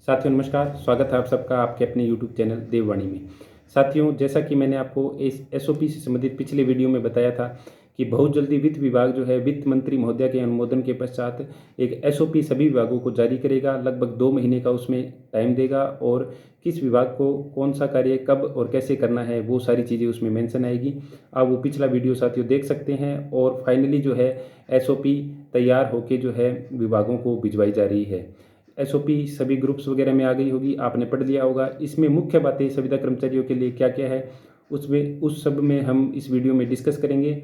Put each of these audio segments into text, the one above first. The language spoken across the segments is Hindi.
साथियों नमस्कार, स्वागत है आप सबका आपके अपने YouTube चैनल देववाणी में। साथियों, जैसा कि मैंने आपको इस एसओपी से संबंधित पिछले वीडियो में बताया था कि बहुत जल्दी वित्त विभाग जो है वित्त मंत्री महोदया के अनुमोदन के पश्चात एक एसओपी सभी विभागों को जारी करेगा। लगभग 2 महीने का उसमें टाइम देगा और किस विभाग को कौन सा कार्य कब और कैसे करना है वो सारी चीज़ें उसमें मेंशन आएगी। आप वो पिछला वीडियो साथियों देख सकते हैं और फाइनली जो है एसओपी तैयार होकर जो है विभागों को भिजवाई जा रही है। एसओपी सभी ग्रुप्स वगैरह में आ गई होगी, आपने पढ़ लिया होगा। इसमें मुख्य बातें संविदा कर्मचारियों के लिए क्या क्या है उसमें उस सब में हम इस वीडियो में डिस्कस करेंगे।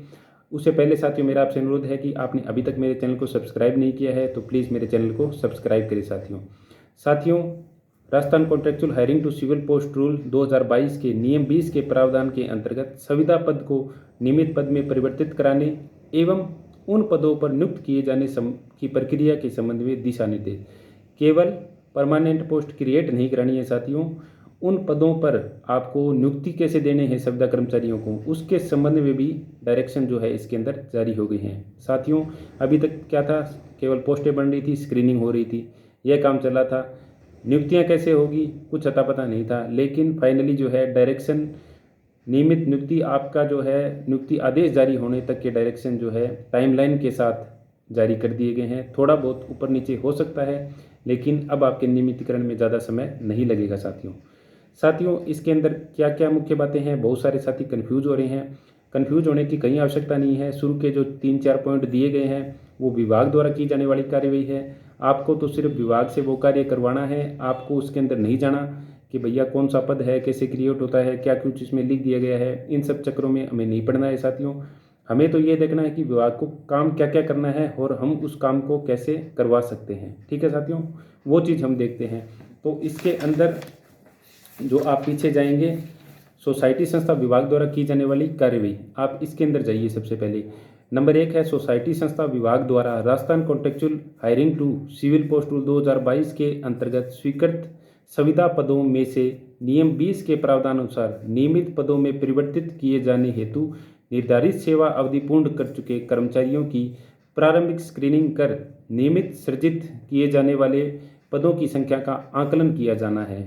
उससे पहले साथियों मेरा आपसे अनुरोध है कि आपने अभी तक मेरे चैनल को सब्सक्राइब नहीं किया है तो प्लीज़ मेरे चैनल को सब्सक्राइब करें। साथियों Rajasthan contractual hiring to civil post rule 2022 के नियम 20 के प्रावधान के अंतर्गत संविदा पद को नियमित पद में परिवर्तित कराने एवं उन पदों पर नियुक्त किए जाने की प्रक्रिया के संबंध में दिशा निर्देश। केवल परमानेंट पोस्ट क्रिएट नहीं करानी है साथियों, उन पदों पर आपको नियुक्ति कैसे देने हैं संविदा कर्मचारियों को उसके संबंध में भी डायरेक्शन जो है इसके अंदर जारी हो गई हैं। साथियों अभी तक क्या था, केवल पोस्टें बन रही थी, स्क्रीनिंग हो रही थी, यह काम चला था। नियुक्तियां कैसे होगी कुछ अता पता नहीं था, लेकिन फाइनली जो है डायरेक्शन नियमित नियुक्ति आपका जो है नियुक्ति आदेश जारी होने तक के डायरेक्शन जो है टाइमलाइन के साथ जारी कर दिए गए हैं। थोड़ा बहुत ऊपर नीचे हो सकता है लेकिन अब आपके नियमितीकरण में ज़्यादा समय नहीं लगेगा। साथियों इसके अंदर क्या क्या मुख्य बातें हैं, बहुत सारे साथी कन्फ्यूज हो रहे हैं। कन्फ्यूज होने की कहीं आवश्यकता नहीं है। शुरू के जो 3-4 पॉइंट दिए गए हैं वो विभाग द्वारा की जाने वाली कार्यवाही है। आपको तो सिर्फ विभाग से वो कार्य करवाना है, आपको उसके अंदर नहीं जाना कि भैया कौन सा पद है, कैसे क्रिएट होता है, क्या कुछ इसमें लिख दिया गया है। इन सब चक्करों में हमें नहीं पड़ना है साथियों। हमें तो ये देखना है कि विभाग को काम क्या क्या करना है और हम उस काम को कैसे करवा सकते हैं। ठीक है साथियों, वो चीज़ हम देखते हैं। तो इसके अंदर जो आप पीछे जाएंगे सोसाइटी संस्था विभाग द्वारा की जाने वाली कार्यवाही, आप इसके अंदर जाइए। सबसे पहले नंबर 1 है सोसाइटी संस्था विभाग द्वारा Rajasthan contractual hiring to civil post rule 2022 के अंतर्गत स्वीकृत संविदा पदों में से नियम 20 के प्रावधान अनुसार नियमित पदों में परिवर्तित किए जाने हेतु निर्धारित सेवा अवधि पूर्ण कर चुके कर्मचारियों की प्रारंभिक स्क्रीनिंग कर नियमित सृजित किए जाने वाले पदों की संख्या का आकलन किया जाना है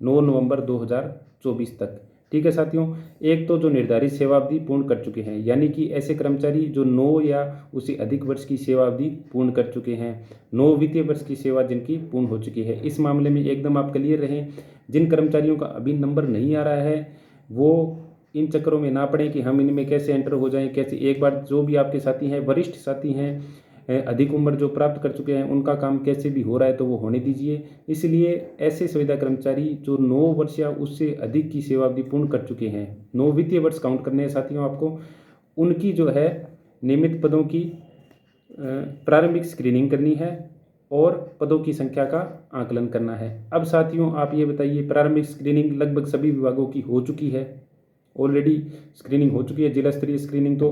9 नवंबर 2024 तक। ठीक है साथियों, एक तो जो निर्धारित सेवा अवधि पूर्ण कर चुके हैं, यानी कि ऐसे कर्मचारी जो 9 या उससे अधिक वर्ष की सेवा अवधि पूर्ण कर चुके हैं, 9 वित्तीय वर्ष की सेवा जिनकी पूर्ण हो चुकी है। इस मामले में एकदम आप क्लियर रहें। जिन कर्मचारियों का अभी नंबर नहीं आ रहा है वो इन चक्करों में ना पड़े कि हम इनमें कैसे एंटर हो जाएं, कैसे। एक बार जो भी आपके साथी हैं, वरिष्ठ साथी हैं, अधिक उम्र जो प्राप्त कर चुके हैं, उनका काम कैसे भी हो रहा है तो वो होने दीजिए। इसलिए ऐसे संविदा कर्मचारी जो 9 वर्ष या उससे अधिक की सेवा अवधि पूर्ण कर चुके हैं, 9 वित्तीय वर्ष काउंट करने हैं साथियों आपको, उनकी जो है नियमित पदों की प्रारंभिक स्क्रीनिंग करनी है और पदों की संख्या का आकलन करना है। अब साथियों आप ये बताइए, प्रारंभिक स्क्रीनिंग लगभग सभी विभागों की हो चुकी है, ऑलरेडी स्क्रीनिंग हो चुकी है। जिला स्तरीय स्क्रीनिंग तो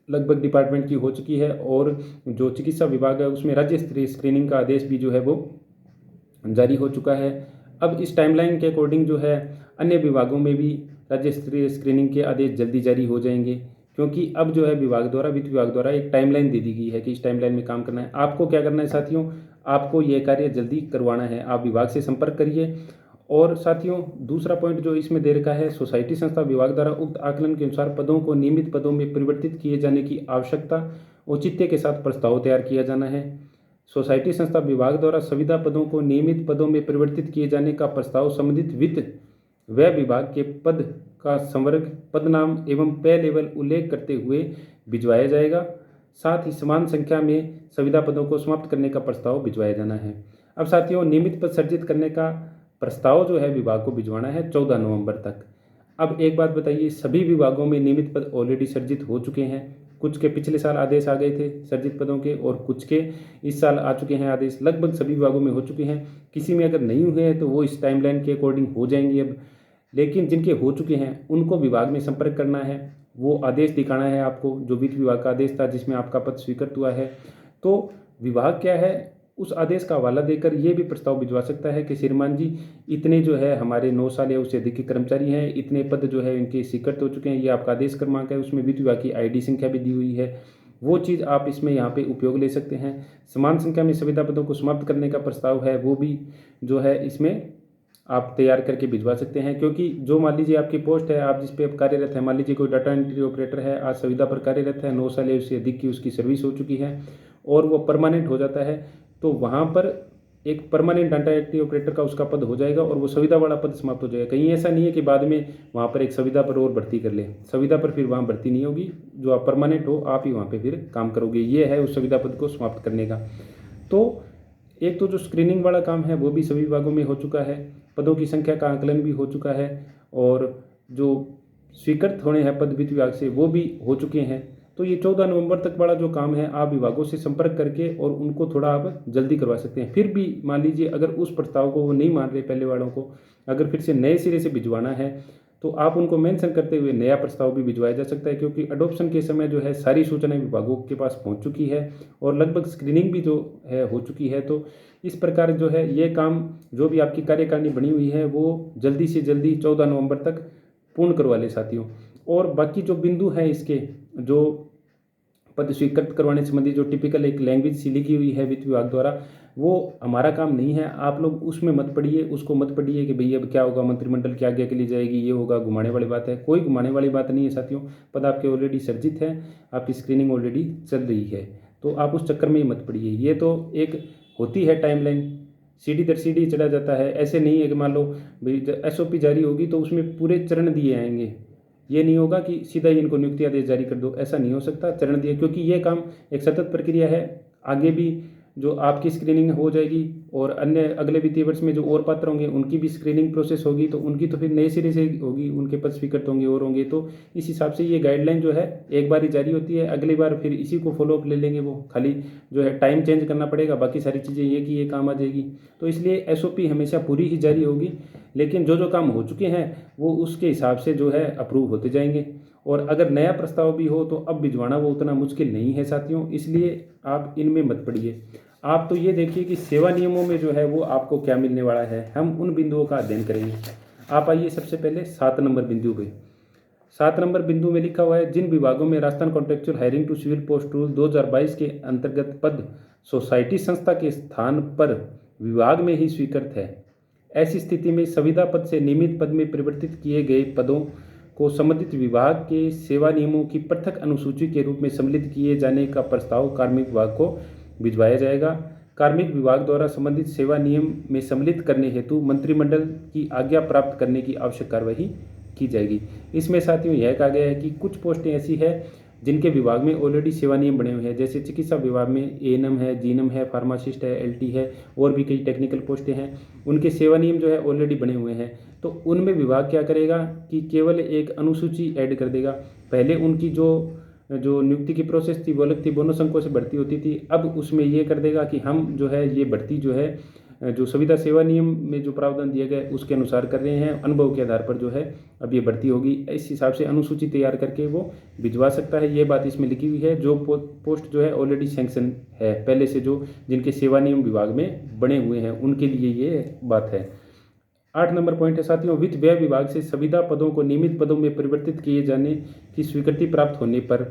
लगभग डिपार्टमेंट की हो चुकी है और जो चिकित्सा विभाग है उसमें राज्य स्तरीय स्क्रीनिंग का आदेश भी जो है वो जारी हो चुका है। अब इस टाइमलाइन के अकॉर्डिंग जो है अन्य विभागों में भी राज्य स्तरीय स्क्रीनिंग के आदेश जल्दी जारी हो जाएंगे, क्योंकि अब जो है विभाग द्वारा वित्त विभाग द्वारा एक टाइमलाइन दे दी गई है कि इस टाइमलाइन में काम करना है। आपको क्या करना है साथियों, आपको यह कार्य जल्दी करवाना है, आप विभाग से संपर्क करिए। और साथियों दूसरा पॉइंट जो इसमें दे रखा है, सोसाइटी संस्था विभाग द्वारा उक्त आकलन के अनुसार पदों को नियमित पदों में परिवर्तित किए जाने की आवश्यकता औचित्य के साथ प्रस्ताव तैयार किया जाना है। सोसाइटी संस्था विभाग द्वारा संविदा पदों को नियमित पदों में परिवर्तित किए जाने का प्रस्ताव संबंधित वित्त व विभाग के पद का संवर्ग, पद नाम एवं पे लेवल उल्लेख करते हुए भिजवाया जाएगा। साथ ही समान संख्या में संविदा पदों को समाप्त करने का प्रस्ताव भिजवाया जाना है। अब साथियों नियमित पद सर्जित करने का प्रस्ताव जो है विभाग को भिजवाना है 14 नवंबर तक। अब एक बात बताइए, सभी विभागों में नियमित पद ऑलरेडी सर्जित हो चुके हैं। कुछ के पिछले साल आदेश आ गए थे सर्जित पदों के और कुछ के इस साल आ चुके हैं आदेश। लगभग सभी विभागों में हो चुके हैं। किसी में अगर नहीं हुए हैं तो वो इस टाइमलाइन के अकॉर्डिंग हो जाएंगे अब। लेकिन जिनके हो चुके हैं उनको विभाग में संपर्क करना है, वो आदेश दिखाना है आपको, जो वित्त विभाग का आदेश था जिसमें आपका पद स्वीकृत हुआ है। तो विभाग क्या है, उस आदेश का हवाला देकर ये भी प्रस्ताव भिजवा सकता है कि श्रीमान जी इतने जो है हमारे 9 साल या उससे अधिक के कर्मचारी हैं, इतने पद जो है इनके स्वीकृत हो चुके हैं, ये आपका आदेश क्रमांक है, उसमें वित्त विभाग की आईडी संख्या भी दी हुई है। वो चीज़ आप इसमें यहाँ पे उपयोग ले सकते हैं। समान संख्या में संविदा पदों को समाप्त करने का प्रस्ताव है वो भी जो है इसमें आप तैयार करके भिजवा सकते हैं, क्योंकि जो मान लीजिए आपकी पोस्ट है, आप जिस पे आप कार्यरत हैं, मान लीजिए कोई डाटा एंट्री ऑपरेटर है, आज संविदा पर कार्यरत है, 9 साल या उससे अधिक की उसकी सर्विस हो चुकी है और वो परमानेंट हो जाता है, तो वहाँ पर एक परमानेंट डाटा एंट्री ऑपरेटर का उसका पद हो जाएगा और वो संविदा वाला पद समाप्त हो जाएगा। कहीं ऐसा नहीं है कि बाद में वहाँ पर एक संविदा पर और भर्ती कर ले, संविदा पर फिर वहाँ भर्ती नहीं होगी, जो आप परमानेंट हो आप ही वहाँ पर फिर काम करोगे। ये है उस संविदा पद को समाप्त करने का। तो एक तो जो स्क्रीनिंग वाला काम है वो भी सभी विभागों में हो चुका है, पदों की संख्या का आकलन भी हो चुका है और जो स्वीकृत होने हैं पद वित्त विभाग से वो भी हो चुके हैं। तो ये 14 नवंबर तक वाला जो काम है आप विभागों से संपर्क करके और उनको थोड़ा आप जल्दी करवा सकते हैं। फिर भी मान लीजिए अगर उस प्रस्ताव को वो नहीं मान रहे पहले वालों को, अगर फिर से नए सिरे से भिजवाना है तो आप उनको मेंशन करते हुए नया प्रस्ताव भी भिजवाया जा सकता है, क्योंकि अडोप्शन के समय जो है सारी सूचनाएं विभागों के पास पहुंच चुकी है और लगभग स्क्रीनिंग भी जो है हो चुकी है। तो इस प्रकार जो है ये काम जो भी आपकी कार्यकारिणी बनी हुई है वो जल्दी से जल्दी 14 नवंबर तक पूर्ण करवा ले साथियों। और बाकी जो बिंदु हैं इसके, जो पद स्वीकृत करवाने संबंधी जो टिपिकल एक लैंग्वेज सी लिखी हुई है वित्त विभाग द्वारा, वो हमारा काम नहीं है। आप लोग उसमें मत पढ़िए, उसको मत पढ़िए कि भैया अब क्या होगा, मंत्रिमंडल की आज्ञा के लिए जाएगी, ये होगा, घुमाने वाली बात है। कोई घुमाने वाली बात नहीं है साथियों, पद आपके ऑलरेडी सर्जित है, आपकी स्क्रीनिंग ऑलरेडी चल रही है, तो आप उस चक्कर में ही मत पड़िए। ये तो एक होती है टाइमलाइन, सीढ़ी दर सीढ़ी चढ़ा जाता है। ऐसे नहीं है कि मान लो भाई SOP जारी होगी तो उसमें पूरे चरण दिए आएंगे, ये नहीं होगा कि सीधा ही इनको नियुक्ति आदेश जारी कर दो, ऐसा नहीं हो सकता। चरण दिए, क्योंकि ये काम एक सतत प्रक्रिया है। आगे भी जो आपकी स्क्रीनिंग हो जाएगी और अन्य अगले वित्तीय वर्ष में जो और पात्र होंगे उनकी भी स्क्रीनिंग प्रोसेस होगी, तो उनकी तो फिर नए सिरे से होगी, उनके पद स्वीकृत होंगे और होंगे। तो इस हिसाब से ये गाइडलाइन जो है एक बार ही जारी होती है, अगली बार फिर इसी को फॉलोअप ले लेंगे। वो खाली जो है टाइम चेंज करना पड़ेगा, बाकी सारी चीज़ें ये कि ये काम आ जाएगी। तो इसलिए SOP हमेशा पूरी ही जारी होगी, लेकिन जो जो काम हो चुके हैं वो उसके हिसाब से जो है अप्रूव होते जाएंगे। और अगर नया प्रस्ताव भी हो तो अब भिजवाना वो उतना मुश्किल नहीं है साथियों, इसलिए आप इनमें मत पड़िए। आप तो ये देखिए कि सेवा नियमों में जो है वो आपको क्या मिलने वाला है, हम उन बिंदुओं का अध्ययन करेंगे। आप आइए सबसे पहले 7 नंबर बिंदु पे। 7 नंबर बिंदु में लिखा हुआ है, जिन विभागों में Rajasthan contractual hiring to civil post rule 2022 के अंतर्गत पद सोसाइटी संस्था के स्थान पर विभाग में ही स्वीकृत है, ऐसी स्थिति में संविदा पद से नियमित पद में परिवर्तित किए गए पदों को संबंधित विभाग के सेवा नियमों की पृथक अनुसूची के रूप में सम्मिलित किए जाने का प्रस्ताव कार्मिक विभाग को भिजवाया जाएगा। कार्मिक विभाग द्वारा संबंधित सेवा नियम में सम्मिलित करने हेतु मंत्रिमंडल की आज्ञा प्राप्त करने की आवश्यक कार्यवाही की जाएगी। इसमें साथियों यह कहा गया है कि कुछ पोस्टें ऐसी है जिनके विभाग में ऑलरेडी सेवा नियम बने हुए हैं, जैसे चिकित्सा विभाग में ANM है, GNM है, फार्मासिस्ट है, LT है और भी कई टेक्निकल पोस्टें हैं, उनके सेवा नियम जो है ऑलरेडी बने हुए हैं। तो उनमें विभाग क्या करेगा कि केवल एक अनुसूची ऐड कर देगा। पहले उनकी जो नियुक्ति की प्रोसेस थी वो अलग थी, बोनस अंकों से भर्ती होती थी, अब उसमें ये कर देगा कि हम जो है ये भर्ती जो है जो संविदा सेवा नियम में जो प्रावधान दिए गए उसके अनुसार कर रहे हैं, अनुभव के आधार पर जो है अब ये भर्ती होगी। इस हिसाब से अनुसूची तैयार करके वो भिजवा सकता है, ये बात इसमें लिखी हुई है। जो पोस्ट जो है ऑलरेडी सैंक्शन है पहले से, जो जिनके सेवा नियम विभाग में बने हुए हैं उनके लिए ये बात है। 8 नंबर पॉइंट है साथियों, वित्त व्यय विभाग से संविदा पदों को नियमित पदों में परिवर्तित किए जाने की स्वीकृति प्राप्त होने पर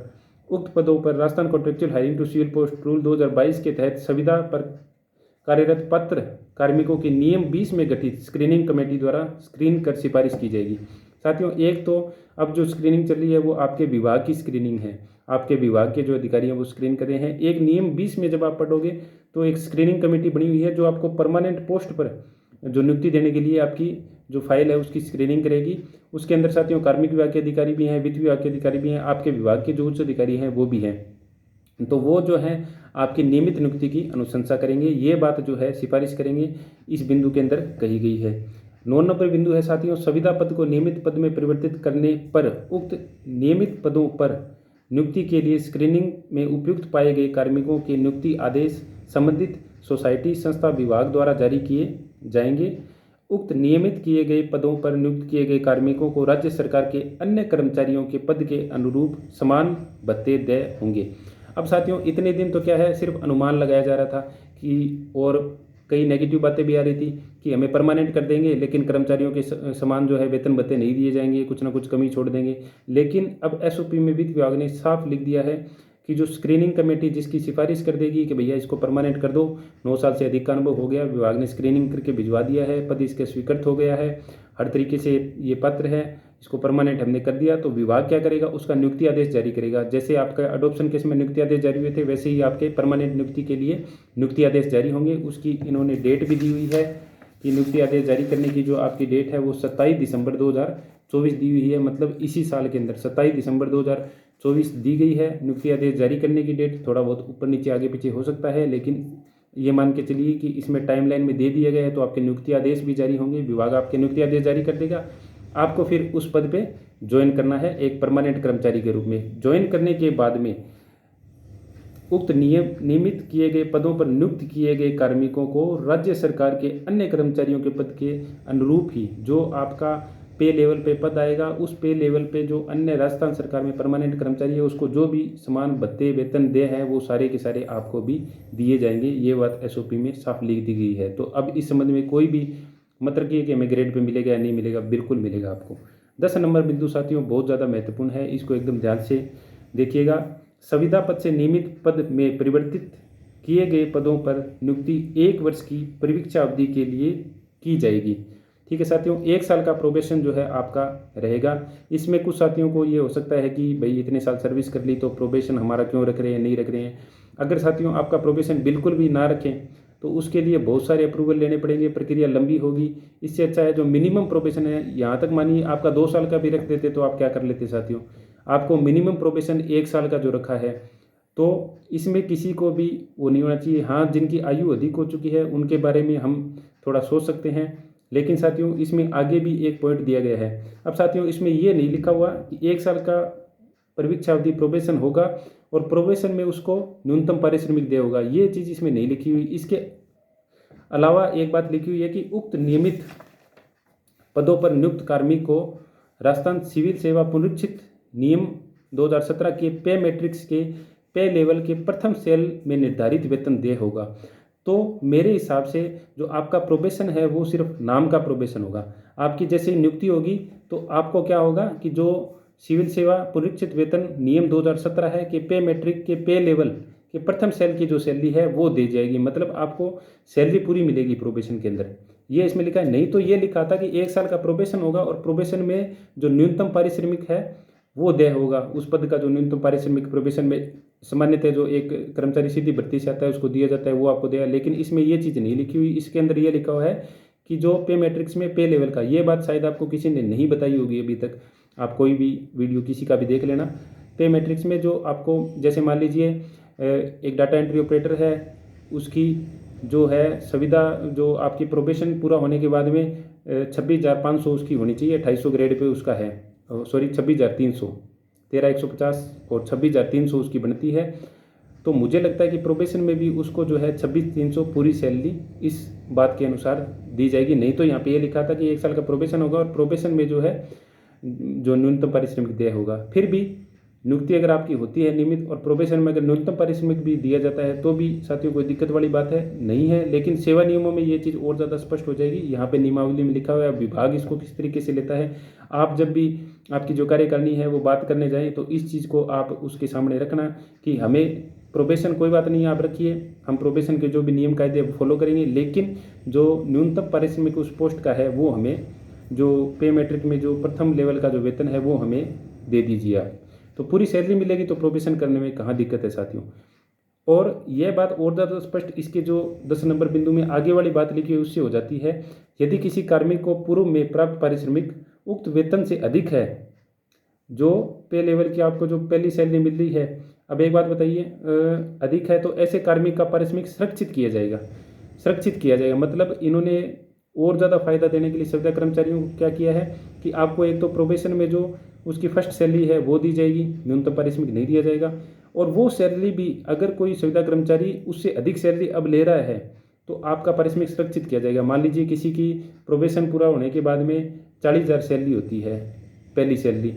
उक्त पदों पर Rajasthan contractual hiring to civil post rule 2022 के तहत संविदा पर कार्यरत पात्र कार्मिकों की नियम 20 में गठित स्क्रीनिंग कमेटी द्वारा स्क्रीन कर सिफारिश की जाएगी। साथियों एक तो अब जो स्क्रीनिंग चल रही है वो आपके विभाग की स्क्रीनिंग है, आपके विभाग के जो अधिकारी हैं वो स्क्रीन कर रहे हैं। एक नियम 20 में जब आप पढ़ोगे तो एक स्क्रीनिंग कमेटी बनी हुई है जो आपको परमानेंट पोस्ट पर जो नियुक्ति देने के लिए आपकी जो फाइल है उसकी स्क्रीनिंग करेगी। उसके अंदर साथियों कार्मिक विभाग के अधिकारी भी हैं, वित्त विभाग के अधिकारी भी हैं, आपके विभाग के जो उच्च अधिकारी हैं वो भी हैं। तो वो जो है आपकी नियमित नियुक्ति की अनुशंसा करेंगे, ये बात जो है सिफारिश करेंगे, इस बिंदु के अंदर कही गई है। 9 नंबर बिंदु है साथियों, संविदा पद को नियमित पद में परिवर्तित करने पर उक्त नियमित पदों पर नियुक्ति के लिए स्क्रीनिंग में उपयुक्त पाए गए कार्मिकों के नियुक्ति आदेश संबंधित सोसाइटी संस्था विभाग द्वारा जारी किए जाएंगे। उक्त नियमित किए गए पदों पर नियुक्त किए गए कार्मिकों को राज्य सरकार के अन्य कर्मचारियों के पद के अनुरूप समान भत्ते देय होंगे। अब साथियों इतने दिन तो क्या है सिर्फ अनुमान लगाया जा रहा था कि, और कई नेगेटिव बातें भी आ रही थी कि हमें परमानेंट कर देंगे लेकिन कर्मचारियों के समान जो है वेतन भत्ते नहीं दिए जाएंगे, कुछ ना कुछ कमी छोड़ देंगे। लेकिन अब SOP में वित्त विभाग ने साफ लिख दिया है कि जो स्क्रीनिंग कमेटी जिसकी सिफारिश कर देगी कि भैया इसको परमानेंट कर दो, 9 साल से अधिक का अनुभव हो गया, विभाग ने स्क्रीनिंग करके भिजवा दिया है, पद इसके स्वीकृत हो गया है, हर तरीके से ये पात्र है, इसको परमानेंट हमने कर दिया, तो विभाग क्या करेगा, उसका नियुक्ति आदेश जारी करेगा। जैसे आपका अडॉप्शन केस में नियुक्ति आदेश जारी हुए थे, वैसे ही आपके परमानेंट नियुक्ति के लिए नियुक्ति आदेश जारी होंगे। उसकी इन्होंने डेट भी दी हुई है कि नियुक्ति आदेश जारी करने की जो आपकी डेट है वो 27 दिसंबर 2024 दी हुई है, मतलब इसी साल के अंदर 27 दिसंबर 2024 दी गई है नियुक्ति आदेश जारी करने की डेट। थोड़ा बहुत ऊपर नीचे आगे पीछे हो सकता है, लेकिन ये मान के चलिए कि इसमें टाइमलाइन में दे दिया गया है, तो आपके नियुक्ति आदेश भी जारी होंगे, विभाग आपके नियुक्ति आदेश जारी कर देगा। आपको फिर उस पद पे ज्वाइन करना है एक परमानेंट कर्मचारी के रूप में। ज्वाइन करने के बाद में उक्त नियमित किए गए पदों पर नियुक्त किए गए कार्मिकों को राज्य सरकार के अन्य कर्मचारियों के पद के अनुरूप ही जो आपका पे लेवल पे पद आएगा, उस पे लेवल पे जो अन्य राजस्थान सरकार में परमानेंट कर्मचारी है उसको जो भी समान भत्ते वेतन दे हैं वो सारे के सारे आपको भी दिए जाएंगे। ये बात एसओपी में साफ लिख दी गई है। तो अब इस संबंध में कोई भी मत रखिए कि हमें ग्रेड पे मिलेगा या नहीं मिलेगा, बिल्कुल मिलेगा आपको। 10 नंबर बिंदु साथियों बहुत ज़्यादा महत्वपूर्ण है, इसको एकदम ध्यान से देखिएगा। संविदा पद से नियमित पद में परिवर्तित किए गए पदों पर नियुक्ति 1 वर्ष की परिवीक्षा अवधि के लिए की जाएगी। ठीक है साथियों, 1 साल का प्रोबेशन जो है आपका रहेगा। इसमें कुछ साथियों को ये हो सकता है कि भाई इतने साल सर्विस कर ली तो प्रोबेशन हमारा क्यों रख रहे हैं, नहीं रख रहे हैं। अगर साथियों आपका प्रोबेशन बिल्कुल भी ना रखें तो उसके लिए बहुत सारे अप्रूवल लेने पड़ेंगे, प्रक्रिया लंबी होगी। इससे अच्छा है जो मिनिमम प्रोबेशन है, यहाँ तक मानिए आपका 2 साल का भी रख देते तो आप क्या कर लेते साथियों, आपको मिनिमम प्रोबेशन 1 साल का जो रखा है, तो इसमें किसी को भी वो नहीं होना चाहिए। हाँ, जिनकी आयु अधिक हो चुकी है उनके बारे में हम थोड़ा सोच सकते हैं, लेकिन साथियों इसमें आगे भी एक पॉइंट दिया गया है। अब साथियों इसमें ये नहीं लिखा हुआ कि 1 साल का परिवीक्षा अवधि प्रोबेशन होगा और प्रोबेशन में उसको न्यूनतम पारिश्रमिक दे होगा, ये चीज़ इसमें नहीं लिखी हुई। इसके अलावा एक बात लिखी हुई है कि उक्त नियमित पदों पर नियुक्त कार्मिक को राजस्थान सिविल सेवा पुनरीक्षित नियम 2017 के पे मैट्रिक्स के पे लेवल के प्रथम सेल में निर्धारित वेतन दे होगा। तो मेरे हिसाब से जो आपका प्रोबेशन है वो सिर्फ नाम का प्रोबेशन होगा। आपकी जैसे ही नियुक्ति होगी तो आपको क्या होगा कि जो सिविल सेवा पुनरीक्षित वेतन नियम 2017 है कि पे मैट्रिक के पे लेवल के प्रथम सेल की जो सैलरी है वो दी जाएगी, मतलब आपको सैलरी पूरी मिलेगी प्रोबेशन के अंदर। ये इसमें लिखा है, नहीं तो ये लिखा था कि 1 साल का प्रोबेशन होगा और प्रोबेशन में जो न्यूनतम पारिश्रमिक है वो दे होगा। उस पद का जो न्यूनतम पारिश्रमिक प्रोबेशन में सामान्यतः जो एक कर्मचारी सीधी भर्ती से आता है उसको दिया जाता है, वो आपको देगा। लेकिन इसमें ये चीज़ नहीं लिखी हुई, इसके अंदर ये लिखा हुआ है कि जो पे मैट्रिक्स में पे लेवल का, ये बात शायद आपको किसी ने नहीं बताई होगी अभी तक। आप कोई भी वीडियो किसी का भी देख लेना, पे मैट्रिक्स में जो आपको, जैसे मान लीजिए एक डाटा एंट्री ऑपरेटर है, उसकी जो है संविदा जो आपकी प्रोबेशन पूरा होने के बाद में 26,500 उसकी होनी चाहिए, 250 ग्रेड पे उसका है, सॉरी 26,300, 13,150 और 26,300 उसकी बनती है। तो मुझे लगता है कि प्रोबेशन में भी उसको जो है 26,300 पूरी सैलरी इस बात के अनुसार दी जाएगी। नहीं तो यहाँ पे ये लिखा था कि 1 साल का प्रोबेशन होगा और प्रोबेशन में जो है जो न्यूनतम पारिश्रमिक दिया होगा। फिर भी नियुक्ति अगर आपकी होती है नियमित और प्रोबेशन में अगर न्यूनतम पारिश्रमिक भी दिया जाता है तो भी साथियों कोई दिक्कत वाली बात है नहीं है। लेकिन सेवा नियमों में ये चीज़ और ज़्यादा स्पष्ट हो जाएगी। यहाँ पे नियमावली में लिखा हुआ है, विभाग इसको किस तरीके से लेता है। आप जब भी आपकी जो कार्यकारिणी है वो बात करने जाएँ तो इस चीज़ को आप उसके सामने रखना कि हमें प्रोबेशन कोई बात नहीं है, आप रखिए, हम प्रोबेशन के जो भी नियम कायदे फॉलो करेंगे, लेकिन जो न्यूनतम पारिश्रमिक उस पोस्ट का है वो हमें, जो पे मैट्रिक में जो प्रथम लेवल का जो वेतन है वो हमें दे दीजिए आप। तो पूरी सैलरी मिलेगी तो प्रोबेशन करने में कहाँ दिक्कत है साथियों। और यह बात और ज़्यादा स्पष्ट इसके जो 10 नंबर बिंदु में आगे वाली बात लिखी है उससे हो जाती है। यदि किसी कार्मिक को पूर्व में प्राप्त पारिश्रमिक उक्त वेतन से अधिक है, जो पे लेवल की आपको जो पहली सैलरी मिल रही है, अब एक बात बताइए, अधिक है तो ऐसे कार्मिक का पारिश्रमिक संरक्षित किया जाएगा। संरक्षित किया जाएगा मतलब इन्होंने और ज़्यादा फायदा देने के लिए संविदा कर्मचारियों को क्या किया है कि आपको एक तो प्रोबेशन में जो उसकी फर्स्ट सैलरी है वो दी जाएगी, न्यूनतम पारिश्रमिक नहीं दिया जाएगा। और वो सैलरी भी अगर कोई संविदा कर्मचारी उससे अधिक सैलरी अब ले रहा है तो आपका पारिश्रमिक सुरक्षित किया जाएगा। मान लीजिए किसी की प्रोबेशन पूरा होने के बाद में 40,000 सैलरी होती है पहली सैलरी,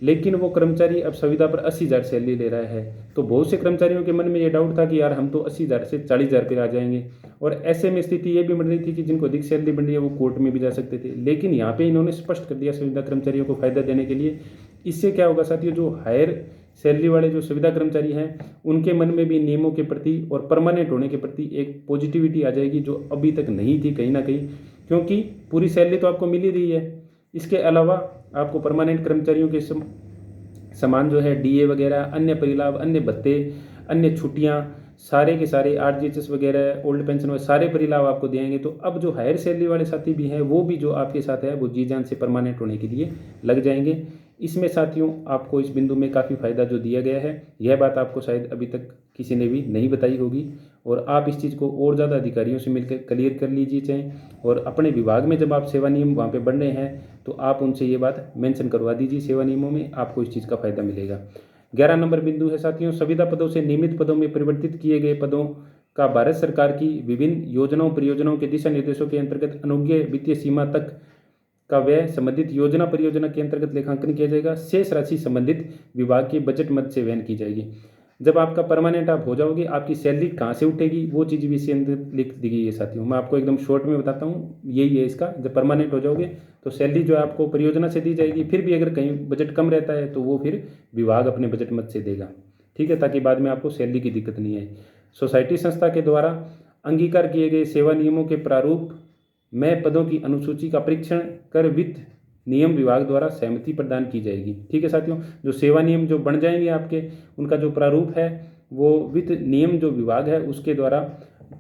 लेकिन वो कर्मचारी अब संविदा पर 80,000 सैलरी ले रहा है, तो बहुत से कर्मचारियों के मन में ये डाउट था कि यार हम तो 80,000 से 40,000 पर आ जाएंगे। और ऐसे में स्थिति ये भी बन रही थी कि जिनको अधिक सैलरी बन रही है वो कोर्ट में भी जा सकते थे। लेकिन यहाँ पे इन्होंने स्पष्ट कर दिया संविदा कर्मचारियों को फायदा देने के लिए। इससे क्या होगा साथियों, जो हायर सैलरी वाले जो सुविधा कर्मचारी हैं उनके मन में भी नियमों के प्रति और परमानेंट होने के प्रति एक पॉजिटिविटी आ जाएगी, जो अभी तक नहीं थी कहीं ना कहीं, क्योंकि पूरी सैलरी तो आपको मिल ही रही है। इसके अलावा आपको परमानेंट कर्मचारियों के समान जो है डीए वगैरह, अन्य परिलाभ, अन्य भत्ते, अन्य छुट्टियां, सारे के सारे आरजीएचएस वगैरह, ओल्ड पेंशन वगैरह सारे परिलाभ आपको देंगे। तो अब जो हायर सैलरी वाले साथी भी हैं वो भी जो आपके साथ है वो जी जान से परमानेंट होने के लिए लग जाएंगे। इसमें साथियों आपको इस बिंदु में काफ़ी फ़ायदा जो दिया गया है, यह बात आपको शायद अभी तक किसी ने भी नहीं बताई होगी, और आप इस चीज़ को और ज़्यादा अधिकारियों से मिलकर क्लियर कर लीजिए चाहें, और अपने विभाग में जब आप सेवा नियम वहाँ पे बन रहे हैं तो आप उनसे ये बात मेंशन करवा दीजिए सेवा नियमों में, आपको इस चीज़ का फ़ायदा मिलेगा। 11 नंबर बिंदु है साथियों, संविदा पदों से नियमित पदों में परिवर्तित किए गए पदों का भारत सरकार की विभिन्न योजनाओं परियोजनाओं के दिशा निर्देशों के अंतर्गत अनुज्ञेय वित्तीय सीमा तक का व्यय संबंधित योजना परियोजना के अंतर्गत लेखांकन किया जाएगा। शेष राशि संबंधित विभाग के बजट मद से वहन की जाएगी। जब आपका परमानेंट आप हो जाओगे, आपकी सैलरी कहाँ से उठेगी वो चीज़ भी इसके अंदर लिख दी गई है साथियों। मैं आपको एकदम शॉर्ट में बताता हूँ, यही है इसका। जब परमानेंट हो जाओगे तो सैलरी जो है आपको परियोजना से दी जाएगी, फिर भी अगर कहीं बजट कम रहता है तो वो फिर विभाग अपने बजट मद से देगा, ठीक है, ताकि बाद में आपको सैलरी की दिक्कत नहीं आए। सोसाइटी संस्था के द्वारा अंगीकार किए गए सेवा नियमों के प्रारूप में पदों की अनुसूची का परीक्षण कर वित्त नियम विभाग द्वारा सहमति प्रदान की जाएगी, ठीक है साथियों। जो सेवा नियम जो बन जाएंगे आपके, उनका जो प्रारूप है वो वित्त नियम जो विभाग है उसके द्वारा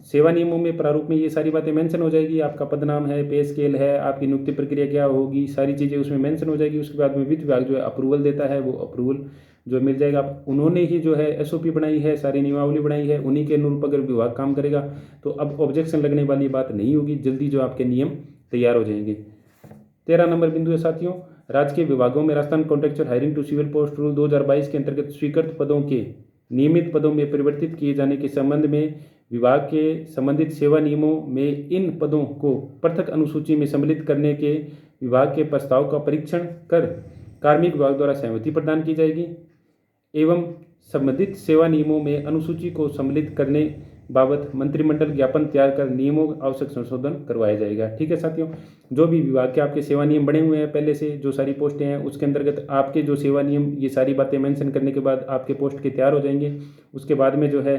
सेवा नियमों में प्रारूप में ये सारी बातें मेंशन हो जाएगी। आपका पदनाम है, पे स्केल है, आपकी नियुक्ति प्रक्रिया क्या होगी, सारी चीज़ें उसमें मेंशन हो जाएगी। उसके बाद में वित्त विभाग जो है अप्रूवल देता है, वो अप्रूवल जो मिल जाएगा। उन्होंने ही जो है एसओपी बनाई है, सारी नियमावली बनाई है, उन्हीं के अनुरूप अगर विभाग काम करेगा तो अब ऑब्जेक्शन लगने वाली बात नहीं होगी, जल्दी जो आपके नियम तैयार हो जाएंगे। 13 नंबर बिंदु है साथियों, राजकीय विभागों में Rajasthan contractual hiring to civil post rule 2022 के अंतर्गत स्वीकृत पदों के नियमित पदों में परिवर्तित किए जाने के संबंध में विभाग के संबंधित सेवा नियमों में इन पदों को पृथक अनुसूची में सम्मिलित करने के विभाग के प्रस्ताव का परीक्षण कर कार्मिक विभाग द्वारा सहमति प्रदान की जाएगी एवं संबंधित सेवा नियमों में अनुसूची को सम्मिलित करने बाबत मंत्रिमंडल ज्ञापन तैयार कर नियमों आवश्यक संशोधन करवाया जाएगा, ठीक है साथियों। जो भी विभाग के आपके सेवा नियम बने हुए हैं पहले से, जो सारी पोस्टें हैं उसके अंतर्गत आपके जो सेवा नियम, ये सारी बातें मेंशन करने के बाद आपके पोस्ट के तैयार हो जाएंगे। उसके बाद में जो है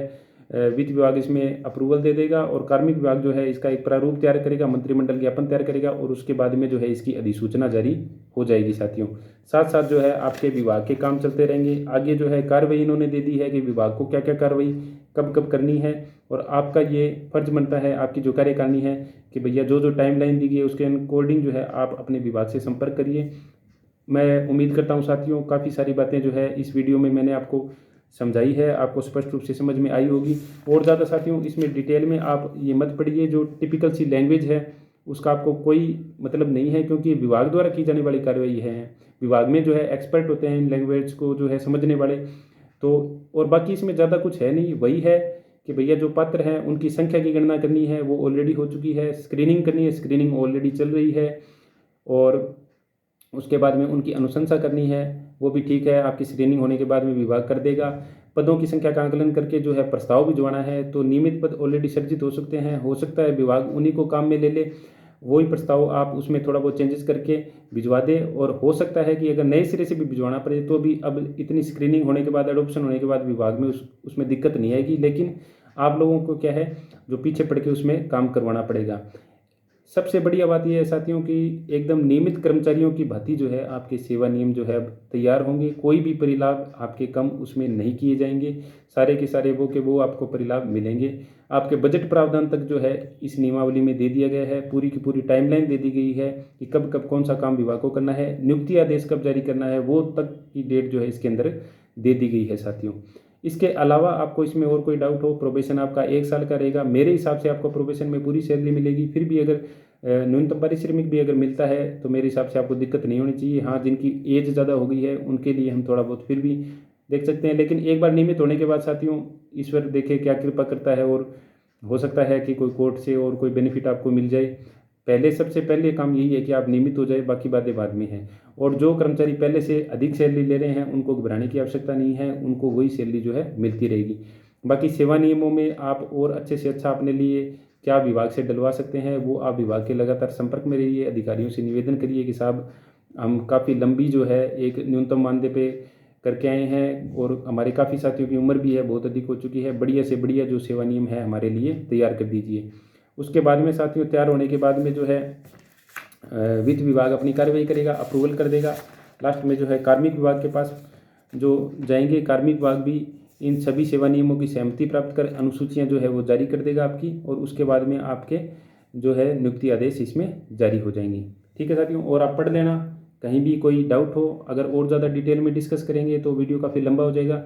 वित्त विभाग इसमें अप्रूवल दे देगा और कार्मिक विभाग जो है इसका एक प्रारूप तैयार करेगा, मंत्रिमंडल ज्ञापन तैयार करेगा और उसके बाद में जो है इसकी अधिसूचना जारी हो जाएगी साथियों। साथ साथ जो है आपके विभाग के काम चलते रहेंगे। आगे जो है कार्रवाई इन्होंने दे दी है कि विभाग को क्या क्या कार्रवाई कब कब करनी है, और आपका ये फर्ज बनता है, आपकी जो कार्यकारिणी है कि भैया जो जो टाइमलाइन दी गई है उसके अकॉर्डिंग जो है आप अपने विभाग से संपर्क करिए। मैं उम्मीद करता हूँ साथियों काफ़ी सारी बातें जो है इस वीडियो में मैंने आपको समझाई है, आपको स्पष्ट रूप से समझ में आई होगी। और ज़्यादा साथियों इसमें डिटेल में आप ये मत पढ़िए, जो टिपिकल सी लैंग्वेज है उसका आपको कोई मतलब नहीं है, क्योंकि विभाग द्वारा की जाने वाली कार्रवाई है। विभाग में जो है एक्सपर्ट होते हैं इन लैंग्वेज को जो है समझने वाले, तो और बाकी इसमें ज़्यादा कुछ है नहीं। वही है कि भैया जो पात्र हैं उनकी संख्या की गणना करनी है, वो ऑलरेडी हो चुकी है। स्क्रीनिंग करनी है, स्क्रीनिंग ऑलरेडी चल रही है, और उसके बाद में उनकी अनुशंसा करनी है, वो भी ठीक है। आपकी स्क्रीनिंग होने के बाद में विभाग कर देगा। पदों की संख्या का आकलन करके जो है प्रस्ताव भिजवाना है, तो नियमित पद ऑलरेडी सर्जित हो सकते हैं, हो सकता है विभाग उन्हीं को काम में ले ले, वही प्रस्ताव आप उसमें थोड़ा बहुत चेंजेस करके भिजवा दे। और हो सकता है कि अगर नए सिरे से भी भिजवाना पड़े तो भी अब इतनी स्क्रीनिंग होने के बाद, एडोप्शन होने के बाद विभाग में उसमें दिक्कत नहीं आएगी, लेकिन आप लोगों को क्या है जो पीछे पड़ के उसमें काम करवाना पड़ेगा। सबसे बढ़िया बात यह है साथियों कि एकदम नियमित कर्मचारियों की भांति जो है आपके सेवा नियम जो है अब तैयार होंगे। कोई भी परिलाभ आपके कम उसमें नहीं किए जाएंगे, सारे के सारे वो के वो आपको परिलाभ मिलेंगे। आपके बजट प्रावधान तक जो है इस नियमावली में दे दिया गया है, पूरी की पूरी टाइमलाइन दे दी गई है कि कब कब कौन सा काम विभाग को करना है, नियुक्ति आदेश कब जारी करना है, वो तक की डेट जो है इसके अंदर दे दी गई है साथियों। इसके अलावा आपको इसमें और कोई डाउट हो, प्रोबेशन आपका 1 साल का रहेगा। मेरे हिसाब से आपको प्रोबेशन में पूरी सैलरी मिलेगी, फिर भी अगर न्यूनतम पारिश्रमिक भी अगर मिलता है तो मेरे हिसाब से आपको दिक्कत नहीं होनी चाहिए। हाँ, जिनकी एज ज़्यादा हो गई है उनके लिए हम थोड़ा बहुत फिर भी देख सकते हैं, लेकिन एक बार नियमित होने के बाद साथियों ईश्वर देखे क्या कृपा करता है, और हो सकता है कि कोई कोर्ट से और कोई बेनिफिट आपको मिल जाए। पहले सबसे पहले काम यही है कि आप नियमित हो जाए, बाकी बातें बाद में हैं। और जो कर्मचारी पहले से अधिक सैलरी ले रहे हैं उनको घबराने की आवश्यकता नहीं है, उनको वही सैलरी जो है मिलती रहेगी। बाकी सेवा नियमों में आप और अच्छे से अच्छा अपने लिए क्या विभाग से डलवा सकते हैं, वो आप विभाग के लगातार संपर्क में रहिए। अधिकारियों से निवेदन करिए कि साहब हम काफ़ी लंबी जो है एक न्यूनतम मानदेय पे करके आए हैं और हमारे काफ़ी साथियों की उम्र भी है, बहुत अधिक हो चुकी है। बढ़िया से बढ़िया जो सेवा नियम है हमारे लिए तैयार कर दीजिए। उसके बाद में साथियों तैयार होने के बाद में जो है वित्त विभाग अपनी कार्रवाई करेगा, अप्रूवल कर देगा। लास्ट में जो है कार्मिक विभाग के पास जो जाएंगे, कार्मिक विभाग भी इन सभी सेवा नियमों की सहमति प्राप्त कर अनुसूचियां जो है वो जारी कर देगा आपकी, और उसके बाद में आपके जो है नियुक्ति आदेश इसमें जारी हो जाएंगे। ठीक है साथियों, और आप पढ़ लेना, कहीं भी कोई डाउट हो, अगर और ज़्यादा डिटेल में डिस्कस करेंगे तो वीडियो काफ़ी लंबा हो जाएगा।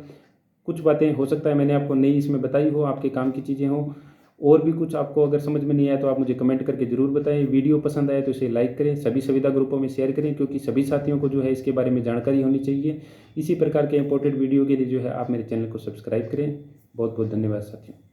कुछ बातें हो सकता है मैंने आपको नई इसमें बताई हो, आपके काम की चीज़ें हो, और भी कुछ आपको अगर समझ में नहीं आया तो आप मुझे कमेंट करके ज़रूर बताएं। वीडियो पसंद आए तो इसे लाइक करें, सभी सुविधा ग्रुपों में शेयर करें, क्योंकि सभी साथियों को जो है इसके बारे में जानकारी होनी चाहिए। इसी प्रकार के इंपॉर्टेंट वीडियो के लिए जो है आप मेरे चैनल को सब्सक्राइब करें। बहुत बहुत धन्यवाद साथियों।